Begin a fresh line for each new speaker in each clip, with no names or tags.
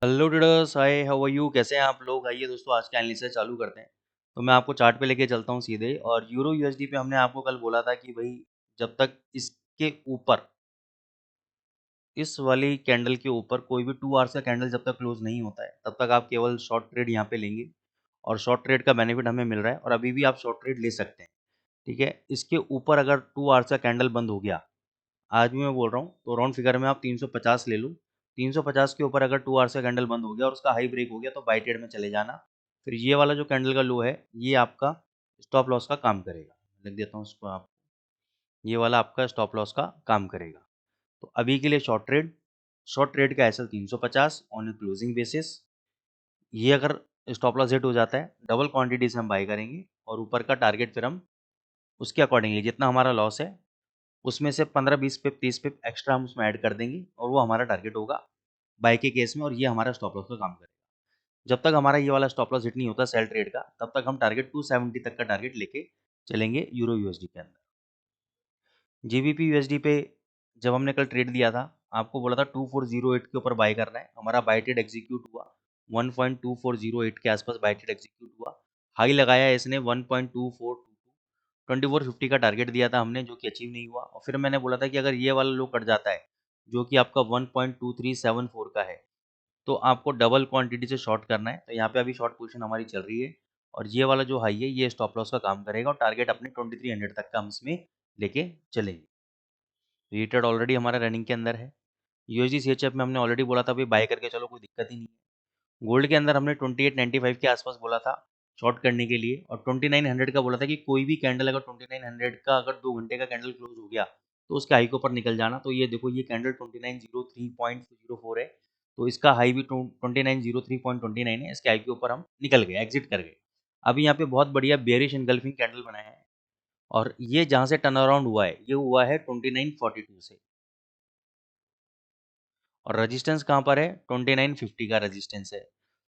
Hello traders, hi, how are you? कैसे हैं आप लोग? आइए दोस्तों, आज के एनालिसिस चालू करते हैं। तो मैं आपको चार्ट पे लेके चलता हूँ सीधे। और यूरो यूएसडी पे हमने आपको कल बोला था कि भाई जब तक इसके ऊपर, इस वाली कैंडल के ऊपर कोई भी 2 आवर्स का कैंडल जब तक क्लोज नहीं होता है, तब तक आप केवल शॉर्ट ट्रेड यहाँ पे लेंगे। और शॉर्ट ट्रेड का बेनिफिट हमें मिल रहा है और अभी भी आप शॉर्ट ट्रेड ले सकते हैं। ठीक है, इसके ऊपर अगर 2 आवर्स का कैंडल बंद हो गया, आज भी मैं बोल रहा हूँ, तो राउंड फिगर में आप 350 ले लो। 350 के ऊपर अगर 2 आवर्स का कैंडल बंद हो गया और उसका हाई ब्रेक हो गया, तो बाई ट्रेड में चले जाना। फिर ये वाला जो कैंडल का लो है, ये आपका स्टॉप लॉस का काम करेगा। लिख देता हूँ इसको आप, ये वाला आपका स्टॉप लॉस का काम करेगा। तो अभी के लिए शॉर्ट ट्रेड का एसएल 350 ऑन क्लोजिंग बेसिस। ये अगर स्टॉप लॉस हिट हो जाता है, डबल क्वांटिटी से हम बाई करेंगे और ऊपर का टारगेट फिर हम उसके अकॉर्डिंगली जितना हमारा लॉस है उसमें से 15-20 पिप 30 पिप एक्स्ट्रा हम उसमें ऐड कर देंगे और वो हमारा टारगेट होगा बाय के केस में, और ये हमारा स्टॉप लॉस का काम करेगा। जब तक हमारा ये वाला स्टॉप लॉस हिट नहीं होता सेल ट्रेड का, तब तक हम टारगेट 270 तक का टारगेट लेके चलेंगे यूरो यूएसडी के अंदर। जीबीपी यूएसडी पे जब हमने कल ट्रेड दिया था, आपको बोला था 2408 के ऊपर बाय करना है। हमारा बाय ट्रेड एग्जीक्यूट हुआ, 1.2408 के आसपास बाय ट्रेड एग्जीक्यूट हुआ। हाई लगाया है इसने 1.2422, 2450 का टारगेट दिया था हमने, जो कि अचीव नहीं हुआ। और फिर मैंने बोला था कि अगर ये वाला लो कट जाता है, जो कि आपका 1.2374 का है, तो आपको डबल क्वांटिटी से शॉर्ट करना है। तो यहाँ पे अभी शॉर्ट पोजीशन हमारी चल रही है और ये वाला जो हाई है ये स्टॉप लॉस का काम करेगा और टारगेट अपने 2300 तक का हम इसमें लेके चलेंगे। ये ट्रेड ऑलरेडी हमारा रनिंग के अंदर है। यूएसडी सीएचएफ में हमने ऑलरेडी बोला था भाई बाय करके चलो, कोई दिक्कत ही नहीं है। गोल्ड के अंदर हमने 2895 के आसपास बोला था शॉर्ट करने के लिए, और 2900 का बोला था कि कोई भी कैंडल अगर 2900 का अगर 2 घंटे का कैंडल क्लोज हो गया तो उसके हाई के ऊपर निकल जाना। तो ये देखो, ये कैंडल 2903.04 है, तो इसका हाई भी 2903.29 है। इसके हाई के ऊपर हम निकल गए, एग्जिट कर गए। अभी यहाँ पे बहुत बढ़िया बेयरिश एनगल्फिंग कैंडल बनाया है और ये जहाँ से टर्न अराउंड हुआ है, ये हुआ है 2942 से। और रेजिस्टेंस कहाँ पर है? 2950 का रेजिस्टेंस है।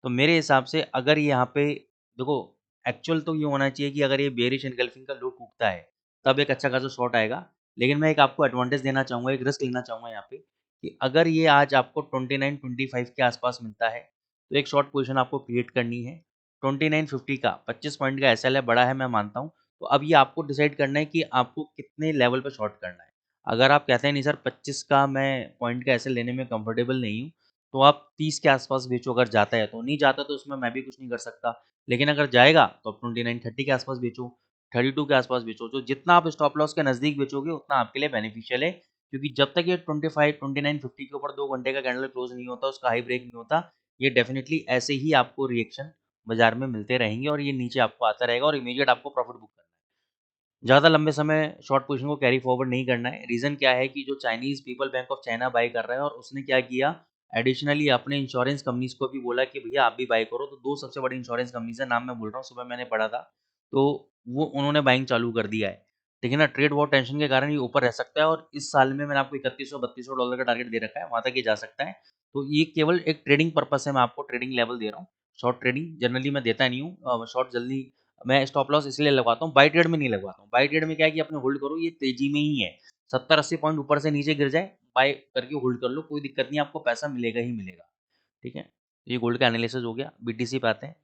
तो मेरे हिसाब से अगर यहाँ पे देखो, एक्चुअल तो ये होना चाहिए कि अगर ये बेयरिश एनगल्फिंग का लो टूटता है, तब एक अच्छा खासा शॉर्ट आएगा। लेकिन मैं एक आपको एडवांटेज देना चाहूँगा, एक रिस्क लेना चाहूँगा यहाँ पे, कि अगर ये आज आपको 2925 के आसपास मिलता है, तो एक शॉर्ट पोजीशन आपको क्रिएट करनी है। 2950 का 25 पॉइंट का एसएल है, बड़ा है मैं मानता हूँ। तो अब ये आपको डिसाइड करना है कि आपको कितने लेवल पे शॉर्ट करना है। अगर आप कहते हैं नहीं सर 25 का मैं पॉइंट का ऐसे लेने में कंफर्टेबल नहीं हूँ, तो आप 30 के आसपास बेचो। अगर जाता है तो, नहीं जाता तो उसमें मैं भी कुछ नहीं कर सकता। लेकिन अगर जाएगा तो आप 2930 के आसपास बेचो, 32 के आसपास बेचो। तो जितना आप स्टॉप लॉस के नज़दीक बेचोगे उतना आपके लिए बेनिफिशियल है, क्योंकि जब तक ये 25 2950 के ऊपर 2 घंटे का कैंडल क्लोज नहीं होता, उसका हाई ब्रेक नहीं होता, ये डेफिनेटली ऐसे ही आपको रिएक्शन बाजार में मिलते रहेंगे और ये नीचे आपको आता रहेगा और इमीडिएट आपको प्रॉफिट बुक करना है। ज़्यादा लंबे समय शॉर्ट पोजीशन को कैरी फॉरवर्ड नहीं करना है। रीज़न क्या है कि जो Chinese people bank of China bye कर रहा है, और उसने क्या किया, एडिशनली अपने इंश्योरेंस कंपनीज को भी बोला कि भैया आप भी बाय करो। तो दो सबसे बड़ी इंश्योरेंस कंपनीज है, नाम मैं बोल रहा हूँ, सुबह मैंने पढ़ा था। तो वो उन्होंने बाइंग चालू कर दिया है। ठीक है ना, ट्रेड वॉर टेंशन के कारण ये ऊपर रह सकता है, और इस साल में मैंने आपको 3100-3200 डॉलर का टारगेट दे रखा है, वहाँ तक ये जा सकता है। तो ये केवल एक ट्रेडिंग पर्पस है, मैं आपको ट्रेडिंग लेवल दे रहा हूँ। शॉर्ट ट्रेडिंग जनरली मैं देता नहीं हूँ, शॉर्ट जल्दी मैं स्टॉप लॉस इसलिए लगवाता हूँ, बाई ट्रेड में नहीं लगवाता हूँ। बाई ट्रेड में क्या है कि अपने होल्ड करो, ये तेजी में ही है, 70-80 पॉइंट ऊपर से नीचे गिर जाए, बाय करके होल्ड कर लो, कोई दिक्कत नहीं, आपको पैसा मिलेगा ही मिलेगा। ठीक है, ये गोल्ड का एनालिसिस हो गया। बीटीसी पे आते हैं।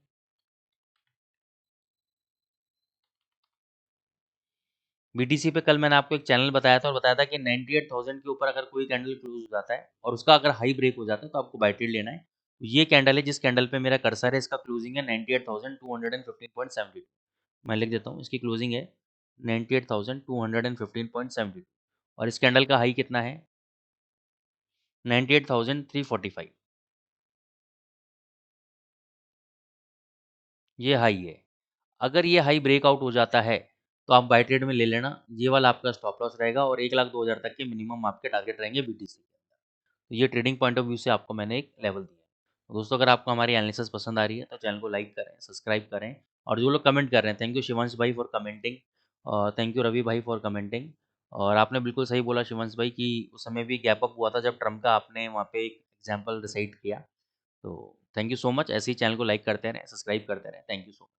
बीटीसी पे कल मैंने आपको एक चैनल बताया था और बताया था कि 98,000 के ऊपर अगर कोई कैंडल क्लोज हो जाता है और उसका अगर हाई ब्रेक हो जाता है, तो आपको बाय ट्रेड लेना है। तो ये कैंडल है, जिस कैंडल पे मेरा कर्सर है, इसका क्लोजिंग है 98,215.72। मैं लिख देता हूँ, इसकी क्लोजिंग है 98,215.72 और इस कैंडल का हाई कितना है? 98,345। ये हाई है। अगर ये हाई ब्रेकआउट हो जाता है, तो आप बाय ट्रेड में ले लेना। ये वाला आपका स्टॉप लॉस रहेगा और 1,02,000 तक के मिनिमम आपके टारगेट रहेंगे बीटीसी के अंदर। तो ये ट्रेडिंग पॉइंट ऑफ व्यू से आपको मैंने एक लेवल दिया है। तो दोस्तों, अगर आपको हमारी एनालिसिस पसंद आ रही है तो चैनल को लाइक करें, सब्सक्राइब करें। और जो लोग कमेंट कर रहे हैं, थैंक यू शिवंश भाई फॉर कमेंटिंग, और थैंक यू रवि भाई फॉर कमेंटिंग। और आपने बिल्कुल सही बोला शिवंश भाई कि उस समय भी गैप अप हुआ था जब ट्रम्प का आपने वहाँ पे एक एग्जाम्पल रिसाइट किया। तो थैंक यू सो मच। ऐसे ही चैनल को लाइक करते रहें, सब्सक्राइब करते रहें। Thank you so much.